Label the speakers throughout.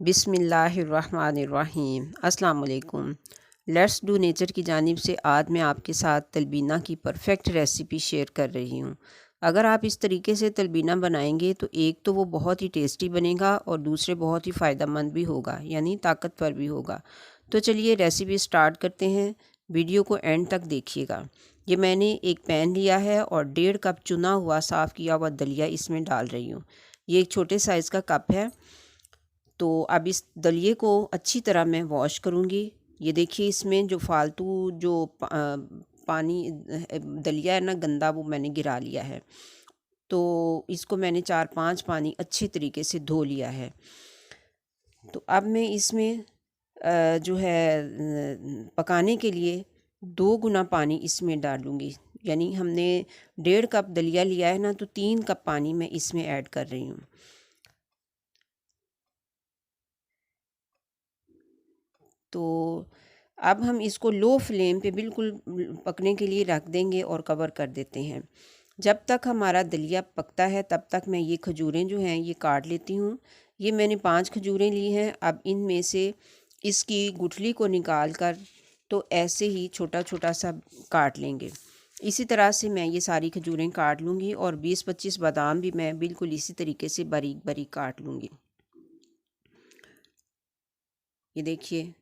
Speaker 1: बिस्मिल्लाहिर्रहमानिर्रहीम। अस्सलाम वालेकुम। लेट्स डू नेचर की जानिब से आज मैं आपके साथ तलबीना की परफेक्ट रेसिपी शेयर कर रही हूँ। अगर आप इस तरीके से तलबीना बनाएंगे तो एक तो वो बहुत ही टेस्टी बनेगा और दूसरे बहुत ही फ़ायदेमंद भी होगा, यानी ताकतवर भी होगा। तो चलिए रेसिपी स्टार्ट करते हैं। वीडियो को एंड तक देखिएगा। ये मैंने एक पैन लिया है और 1.5 कप चुना हुआ साफ़ किया हुआ दलिया इसमें डाल रही हूँ। ये एक छोटे साइज़ का कप है। तो अब इस दलिए को अच्छी तरह मैं वॉश करूँगी। ये देखिए इसमें जो फालतू जो पानी दलिया है ना गंदा, वो मैंने गिरा लिया है। तो इसको मैंने 4-5 पानी अच्छी तरीके से धो लिया है। तो अब मैं इसमें जो है पकाने के लिए 2 गुना पानी इसमें डालूँगी। यानी हमने 1.5 कप दलिया लिया है ना, तो 3 कप पानी मैं इसमें ऐड कर रही हूँ। तो अब हम इसको लो फ्लेम पे बिल्कुल पकने के लिए रख देंगे और कवर कर देते हैं। जब तक हमारा दलिया पकता है तब तक मैं ये खजूरें जो हैं ये काट लेती हूँ। ये मैंने 5 खजूरें ली हैं। अब इनमें से इसकी गुठली को निकाल कर तो ऐसे ही छोटा छोटा सा काट लेंगे। इसी तरह से मैं ये सारी खजूरें काट लूँगी और 20-25 बादाम भी मैं बिल्कुल इसी तरीके से बारीक बारीक काट लूँगी। ये देखिए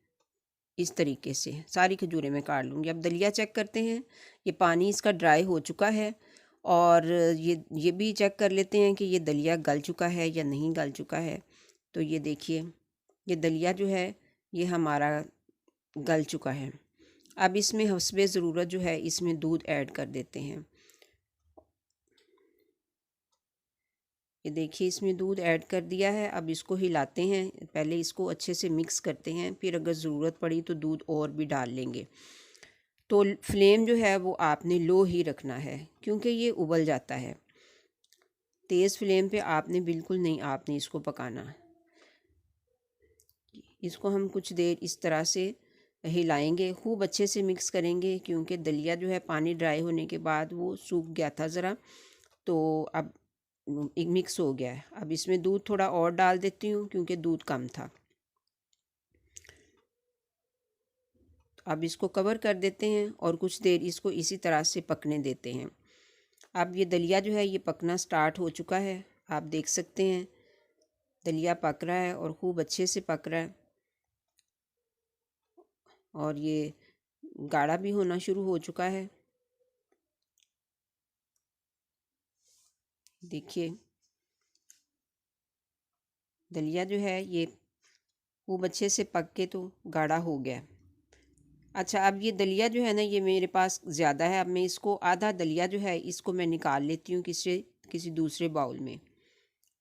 Speaker 1: इस तरीके से सारी खजूरें मैं काट लूँगी। अब दलिया चेक करते हैं। ये पानी इसका ड्राई हो चुका है और ये भी चेक कर लेते हैं कि ये दलिया गल चुका है या नहीं गल चुका है। तो ये देखिए ये दलिया जो है ये हमारा गल चुका है। अब इसमें हस्बे ज़रूरत जो है इसमें दूध ऐड कर देते हैं। ये देखिए इसमें दूध ऐड कर दिया है। अब इसको हिलाते हैं। पहले इसको अच्छे से मिक्स करते हैं, फिर अगर ज़रूरत पड़ी तो दूध और भी डाल लेंगे। तो फ्लेम जो है वो आपने लो ही रखना है क्योंकि ये उबल जाता है। तेज़ फ्लेम पे आपने बिल्कुल नहीं आपने इसको पकाना। इसको हम कुछ देर इस तरह से हिलाएंगे, खूब अच्छे से मिक्स करेंगे क्योंकि दलिया जो है पानी ड्राई होने के बाद वो सूख गया था ज़रा। तो अब एक मिक्स हो गया है। अब इसमें दूध थोड़ा और डाल देती हूँ क्योंकि दूध कम था। अब इसको कवर कर देते हैं और कुछ देर इसको इसी तरह से पकने देते हैं। अब ये दलिया जो है ये पकना स्टार्ट हो चुका है। आप देख सकते हैं दलिया पक रहा है और ख़ूब अच्छे से पक रहा है और ये गाढ़ा भी होना शुरू हो चुका है। देखिए दलिया जो है ये खूब अच्छे से पक के तो गाढ़ा हो गया। अच्छा, अब ये दलिया जो है ना ये मेरे पास ज़्यादा है। अब मैं इसको आधा दलिया जो है इसको मैं निकाल लेती हूँ किसी दूसरे बाउल में।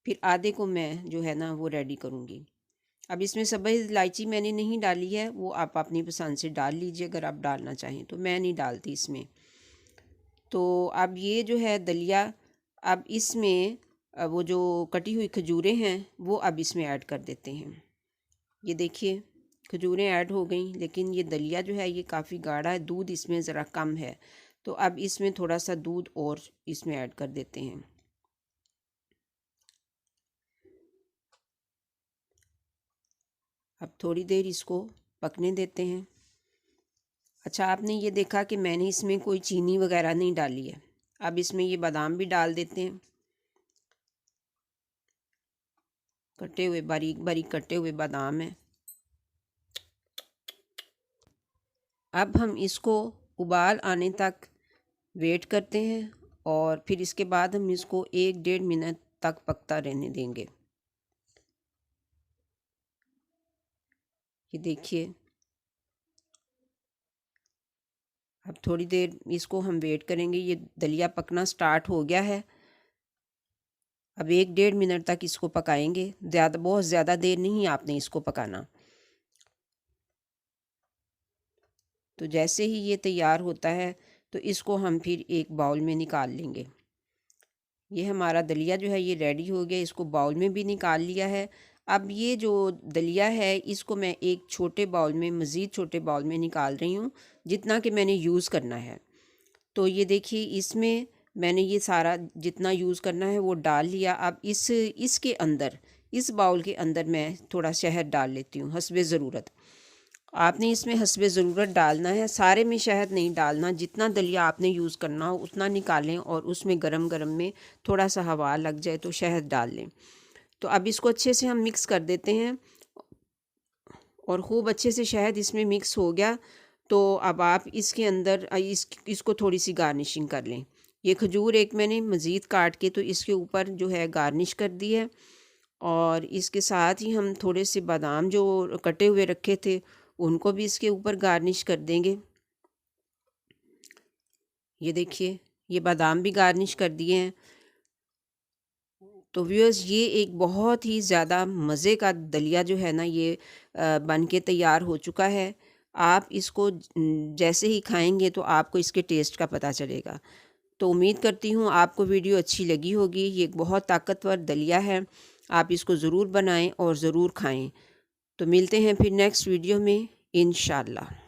Speaker 1: फिर आधे को मैं जो है ना वो रेडी करूँगी। अब इसमें सब्ज़ इलायची मैंने नहीं डाली है, वो आप अपनी पसंद से डाल लीजिए अगर आप डालना चाहें, तो मैं नहीं डालती इसमें। तो अब ये जो है दलिया, अब इसमें वो जो कटी हुई खजूरें हैं वो अब इसमें ऐड कर देते हैं। ये देखिए खजूरें ऐड हो गई, लेकिन ये दलिया जो है ये काफ़ी गाढ़ा है, दूध इसमें ज़रा कम है। तो अब इसमें थोड़ा सा दूध और इसमें ऐड कर देते हैं। अब थोड़ी देर इसको पकने देते हैं। अच्छा, आपने ये देखा कि मैंने इसमें कोई चीनी वगैरह नहीं डाली है। अब इसमें ये बादाम भी डाल देते हैं, कटे हुए बारीक बारीक कटे हुए बादाम हैं। अब हम इसको उबाल आने तक वेट करते हैं और फिर इसके बाद हम इसको 1-1.5 मिनट तक पकता रहने देंगे। ये देखिए अब थोड़ी देर इसको हम वेट करेंगे। ये दलिया पकना स्टार्ट हो गया है। अब 1-1.5 मिनट तक इसको पकाएंगे। बहुत ज़्यादा देर नहीं आपने इसको पकाना। तो जैसे ही ये तैयार होता है तो इसको हम फिर एक बाउल में निकाल लेंगे। ये हमारा दलिया जो है ये रेडी हो गया। इसको बाउल में भी निकाल लिया है। अब ये जो दलिया है इसको मैं एक छोटे बाउल में, मज़ीद छोटे बाउल में निकाल रही हूँ जितना कि मैंने यूज़ करना है। तो ये देखिए इसमें मैंने ये सारा जितना यूज़ करना है वो डाल लिया। अब इसके अंदर इस बाउल के अंदर मैं थोड़ा शहद डाल लेती हूँ हस्बे ज़रूरत। आपने इसमें हस्बे ज़रूरत डालना है, सारे में शहद नहीं डालना। जितना दलिया आपने यूज़ करना हो उतना निकालें और उसमें गरम गरम में थोड़ा सा हवा लग जाए तो शहद डाल लें। तो अब इसको अच्छे से हम मिक्स कर देते हैं और खूब अच्छे से शहद इसमें मिक्स हो गया। तो अब आप इसके अंदर इसको थोड़ी सी गार्निशिंग कर लें। ये खजूर एक मैंने मज़ीद काट के तो इसके ऊपर जो है गार्निश कर दी है, और इसके साथ ही हम थोड़े से बादाम जो कटे हुए रखे थे उनको भी इसके ऊपर गार्निश कर देंगे। ये देखिए, ये बादाम भी गार्निश कर दिए हैं। तो व्यूअर्स, ये एक बहुत ही ज़्यादा मज़े का दलिया जो है ना, ये बन के तैयार हो चुका है। आप इसको जैसे ही खाएंगे तो आपको इसके टेस्ट का पता चलेगा। तो उम्मीद करती हूँ आपको वीडियो अच्छी लगी होगी। ये एक बहुत ताकतवर दलिया है, आप इसको ज़रूर बनाएं और ज़रूर खाएं। तो मिलते हैं फिर नेक्स्ट वीडियो में इंशाल्लाह।